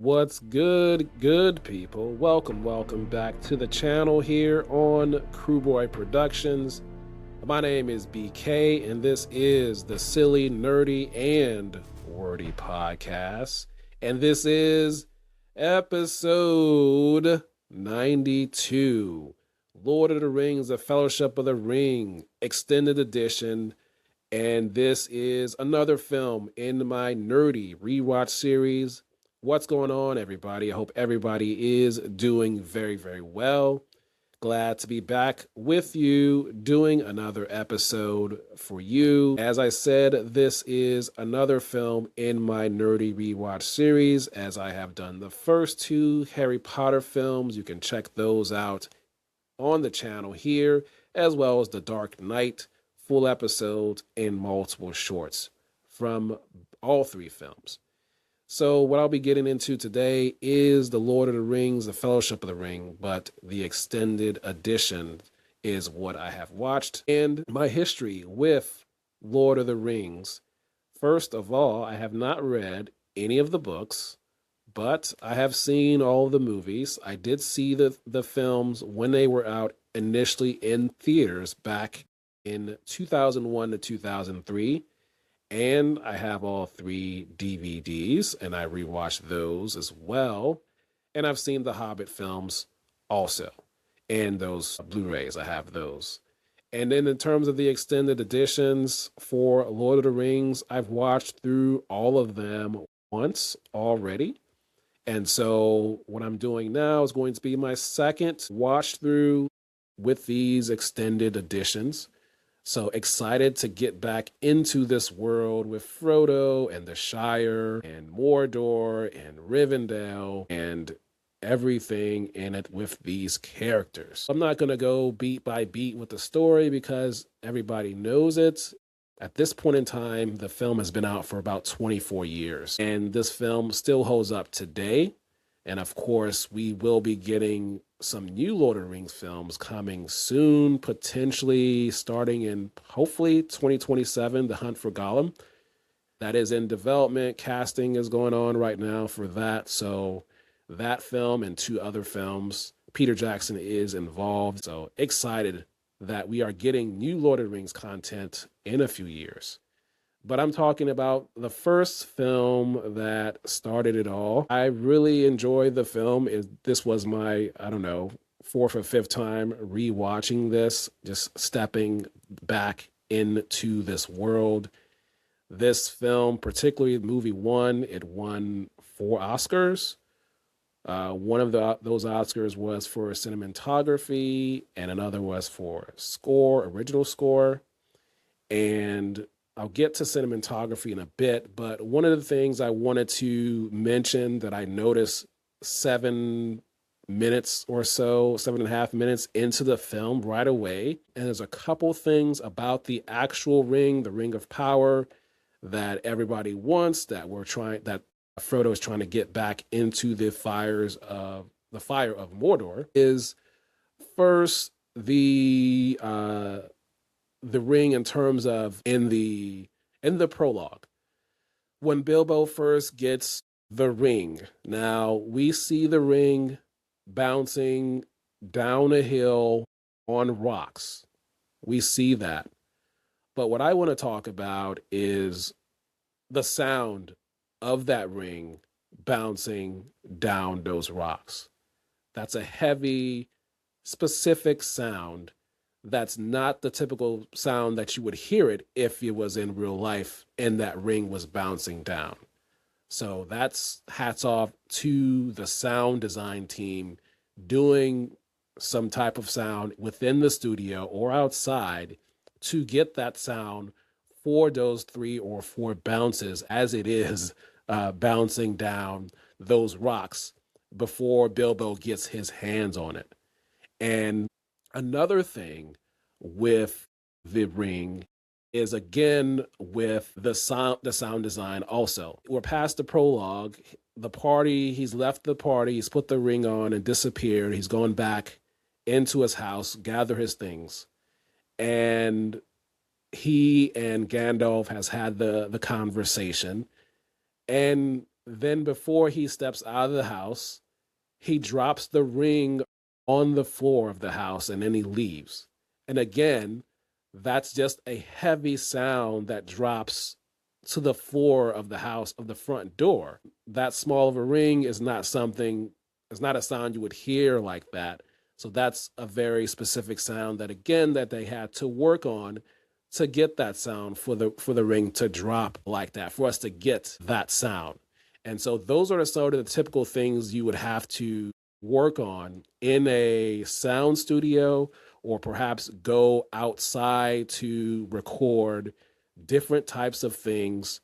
What's good people? Welcome back to the channel here on Crewboy Productions. My name is BK, and this is the Silly, Nerdy, and Wordy Podcast. And this is episode 92, Lord of the Rings, The Fellowship of the Ring, Extended Edition. And this is another film in my nerdy rewatch series. What's going on, everybody? I hope everybody is doing very well. Glad to be back with you doing another episode for you. As I said, this is another film in my nerdy rewatch series, as I have done the first two Harry Potter films. You can check those out on the channel here, as well as The Dark Knight full episodes and multiple shorts from all three films. So what I'll be getting into today is The Lord of the Rings, The Fellowship of the Ring, but the extended edition is what I have watched. And my history with Lord of the Rings. First of all, I have not read any of the books, but I have seen all the movies. I did see the films when they were out initially in theaters back in 2001 to 2003. And I have all three DVDs, and I rewatched those as well. And I've seen the Hobbit films also, and those Blu-rays, I have those. And then in terms of the extended editions for Lord of the Rings, I've watched through all of them once already. And so what I'm doing now is going to be my second watch through with these extended editions. So excited to get back into this world with Frodo and the Shire and Mordor and Rivendell and everything in it with these characters. I'm not going to go beat by beat with the story because everybody knows it. At this point in time, the film has been out for about 24 years, and this film still holds up today. And of course, we will be getting some new Lord of the Rings films coming soon, potentially starting in hopefully 2027, The Hunt for Gollum. That is in development. Casting is going on right now for that. So that film and two other films, Peter Jackson is involved. So excited that we are getting new Lord of the Rings content in a few years. But I'm talking about the first film that started it all. I really enjoyed the film. This was my, I don't know, fourth or fifth time rewatching this, just stepping back into this world. This film, particularly movie one, it won 4 Oscars. One of those Oscars was for cinematography, and another was for score, original score. And I'll get to cinematography in a bit, but one of the things I wanted to mention that I noticed 7 minutes or so, 7.5 minutes into the film right away, and there's a couple things about the actual ring, the Ring of Power, that everybody wants, that Frodo is trying to get back into the fire of Mordor, is first the ring in terms of in the prologue when Bilbo first gets the ring. Now we see the ring bouncing down a hill on rocks. We see that. But what I want to talk about is the sound of that ring bouncing down those rocks. That's a heavy, specific sound. That's not the typical sound that you would hear it if it was in real life and that ring was bouncing down. So that's hats off to the sound design team doing some type of sound within the studio or outside to get that sound for those 3 or 4 bounces as it is bouncing down those rocks before Bilbo gets his hands on it. And another thing with the ring is again with the sound design also. We're past the prologue. He's left the party, he's put the ring on and disappeared. He's gone back into his house, gather his things. And he and Gandalf has had the conversation. And Then before he steps out of the house, he drops the ring on the floor of the house and then he leaves. And again, that's just a heavy sound that drops to the floor of the house of the front door. That small of a ring is not something, it's not a sound you would hear like that. So that's a very specific sound that again that they had to work on to get that sound for the ring to drop like that, for us to get that sound. And so those are the sort of the typical things you would have to work on in a sound studio, or perhaps go outside to record different types of things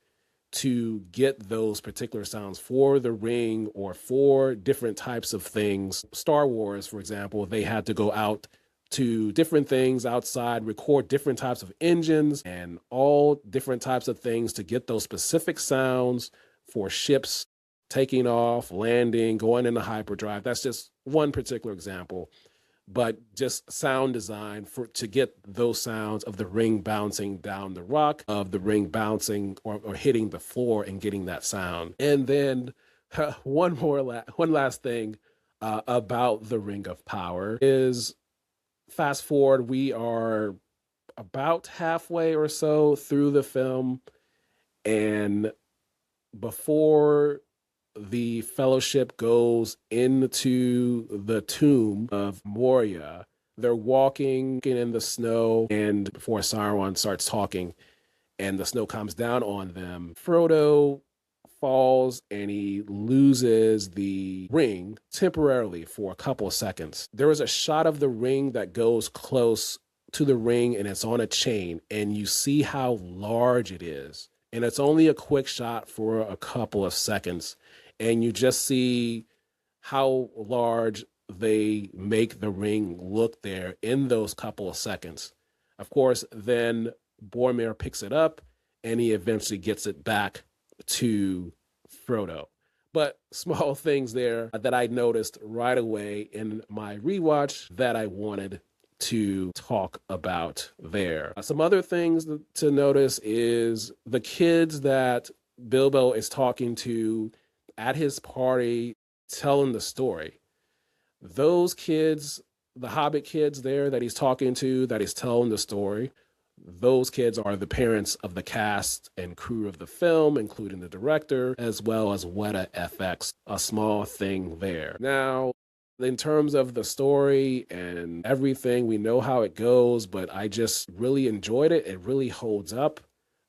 to get those particular sounds for the ring or for different types of things. Star Wars, for example, they had to go out to different things outside, record different types of engines and all different types of things to get those specific sounds for ships taking off, landing, going into hyperdrive. That's just one particular example, but just sound design for to get those sounds of the ring bouncing down the rock, of the ring bouncing or hitting the floor and getting that sound. And then one last thing about the Ring of Power is, fast forward, we are about halfway or so through the film, and before the fellowship goes into the tomb of Moria, they're walking in the snow, and before Sauron starts talking and the snow comes down on them, Frodo falls and he loses the ring temporarily for a couple of seconds. There is a shot of the ring that goes close to the ring and it's on a chain, and you see how large it is. And it's only a quick shot for a couple of seconds. And you just see how large they make the ring look there in those couple of seconds. Of course, then Boromir picks it up and he eventually gets it back to Frodo. But small things there that I noticed right away in my rewatch that I wanted to talk about there. Some other things to notice is the kids that Bilbo is talking to at his party, telling the story. Those kids, the Hobbit kids there that he's talking to, that he's telling the story, those kids are the parents of the cast and crew of the film, including the director, as well as Weta FX, a small thing there. Now, in terms of the story and everything, we know how it goes, but I just really enjoyed it. It really holds up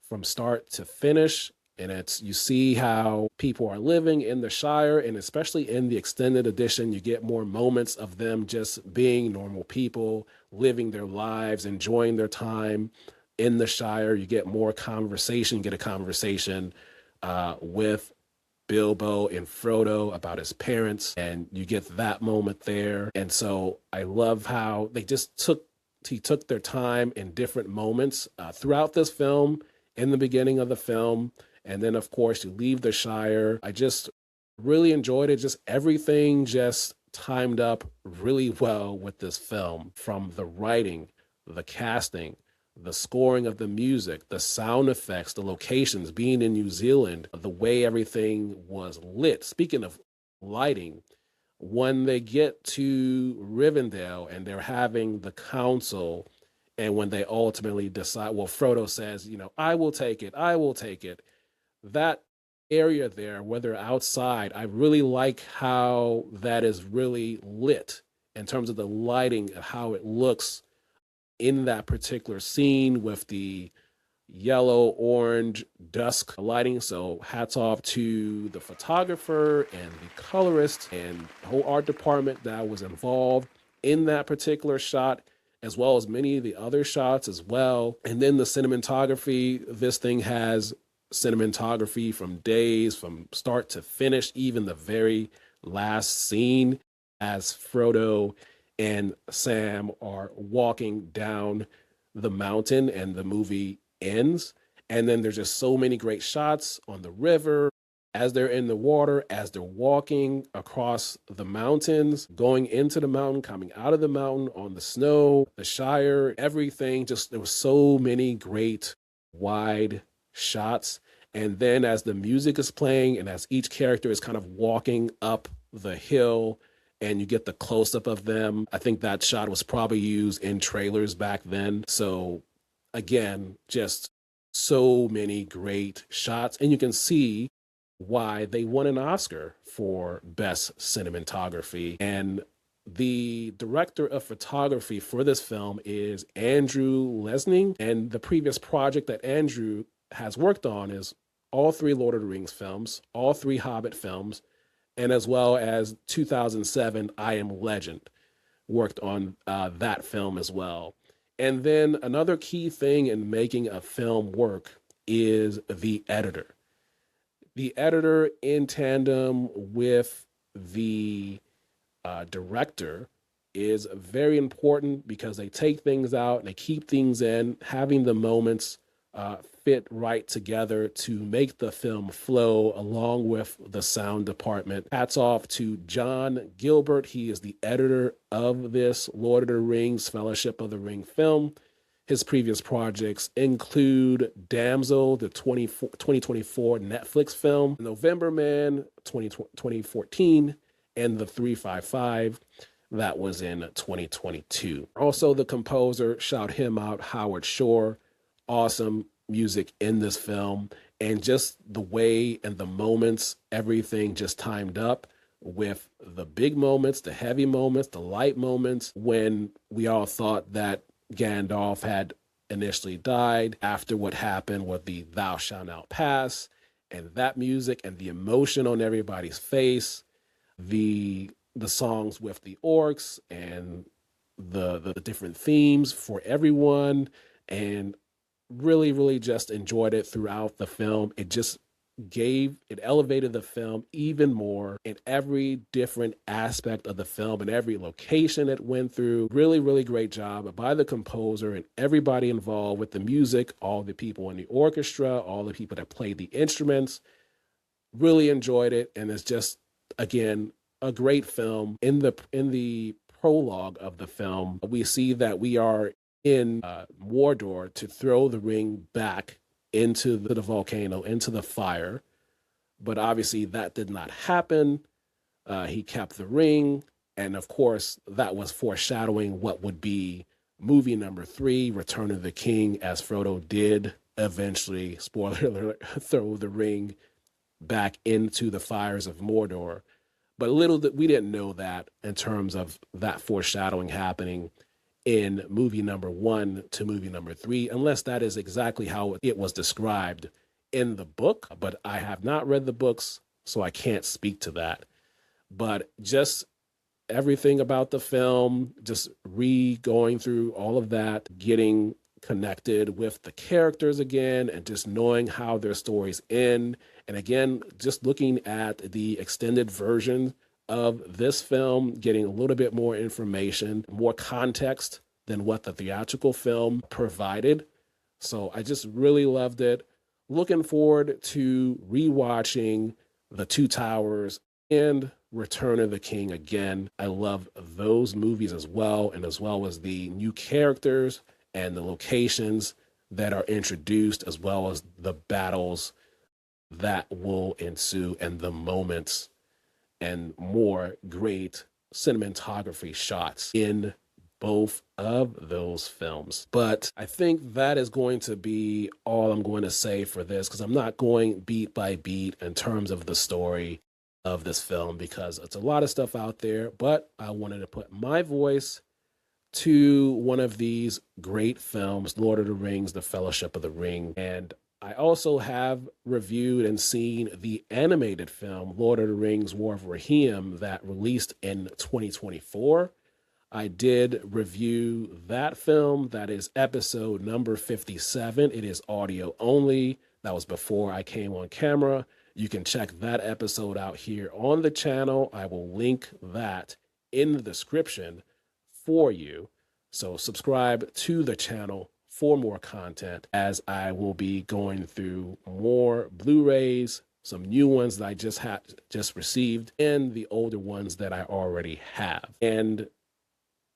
from start to finish. And it's, you see how people are living in the Shire, and especially in the extended edition, you get more moments of them just being normal people, living their lives, enjoying their time in the Shire. You get more conversation, get a conversation with Bilbo and Frodo about his parents, and you get that moment there. And so I love how they just took their time in different moments throughout this film, in the beginning of the film. And then, of course, you leave the Shire. I just really enjoyed it. Just everything just timed up really well with this film, from the writing, the casting, the scoring of the music, the sound effects, the locations, being in New Zealand, the way everything was lit. Speaking of lighting, when they get to Rivendell and they're having the council, and when they ultimately decide, well, Frodo says, I will take it. I will take it. That area there, whether outside, I really like how that is really lit in terms of the lighting and how it looks in that particular scene with the yellow, orange, dusk lighting. So hats off to the photographer and the colorist and the whole art department that was involved in that particular shot, as well as many of the other shots as well. And then the cinematography, this thing has cinematography from days, from start to finish, even the very last scene as Frodo and Sam are walking down the mountain and the movie ends. And then there's just so many great shots on the river, as they're in the water, as they're walking across the mountains, going into the mountain, coming out of the mountain, on the snow, the Shire, everything. Just, there was so many great wide shots. And then as the music is playing and as each character is kind of walking up the hill and you get the close up of them, I think that shot was probably used in trailers back then. So again, just so many great shots. And you can see why they won an Oscar for Best Cinematography. And the director of photography for this film is Andrew Lesnie. And the previous project that Andrew has worked on is all three Lord of the Rings films, all three Hobbit films, and as well as 2007 I Am Legend, worked on that film as well. And then another key thing in making a film work is the editor. The editor, in tandem with the director, is very important because they take things out and they keep things in, having the moments fit right together to make the film flow along with the sound department. Hats off to John Gilbert. He is the editor of this Lord of the Rings Fellowship of the Ring film. His previous projects include Damsel, the 2024 Netflix film, November Man, 2014, and The 355, that was in 2022. Also, the composer, shout him out, Howard Shore. Awesome music in this film, and just the way and the moments, everything just timed up with the big moments, the heavy moments, the light moments, when we all thought that Gandalf had initially died after what happened with the Thou Shalt Not Pass, and that music and the emotion on everybody's face, the songs with the orcs and the different themes for everyone, and really just enjoyed it throughout the film. It elevated the film even more in every different aspect of the film and every location it went through. Really great job by the composer and everybody involved with the music, all the people in the orchestra, all the people that played the instruments. Really enjoyed it, and it's just, again, a great film. In the prologue of the film, we see that we are in Mordor to throw the ring back into the volcano, into the fire. But obviously that did not happen. He kept the ring. And of course, that was foreshadowing what would be movie number 3, Return of the King, as Frodo did eventually, spoiler alert, throw the ring back into the fires of Mordor. But little that we didn't know that in terms of that foreshadowing happening in movie number 1 to movie number 3, unless that is exactly how it was described in the book. But I have not read the books, so I can't speak to that. But just everything about the film, just going through all of that, getting connected with the characters again, and just knowing how their stories end. And again, just looking at the extended version of this film, getting a little bit more information, more context than what the theatrical film provided. So I just really loved it. Looking forward to rewatching The Two Towers and Return of the King again. I love those movies as well, and as well as the new characters and the locations that are introduced, as well as the battles that will ensue and the moments and more great cinematography shots in both of those films. But I think that is going to be all I'm going to say for this, because I'm not going beat by beat in terms of the story of this film, because it's a lot of stuff out there. But I wanted to put my voice to one of these great films, Lord of the Rings, The Fellowship of the Ring. And I also have reviewed and seen the animated film, Lord of the Rings, War of Raheem, that released in 2024. I did review that film. That is episode number 57. It is audio only. That was before I came on camera. You can check that episode out here on the channel. I will link that in the description for you. So subscribe to the channel for more content, as I will be going through more Blu-rays, some new ones that I just received, and the older ones that I already have. And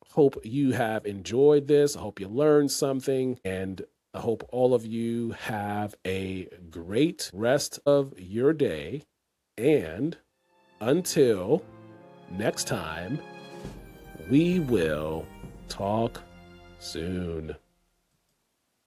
hope you have enjoyed this. I hope you learned something, and I hope all of you have a great rest of your day. And until next time, we will talk soon.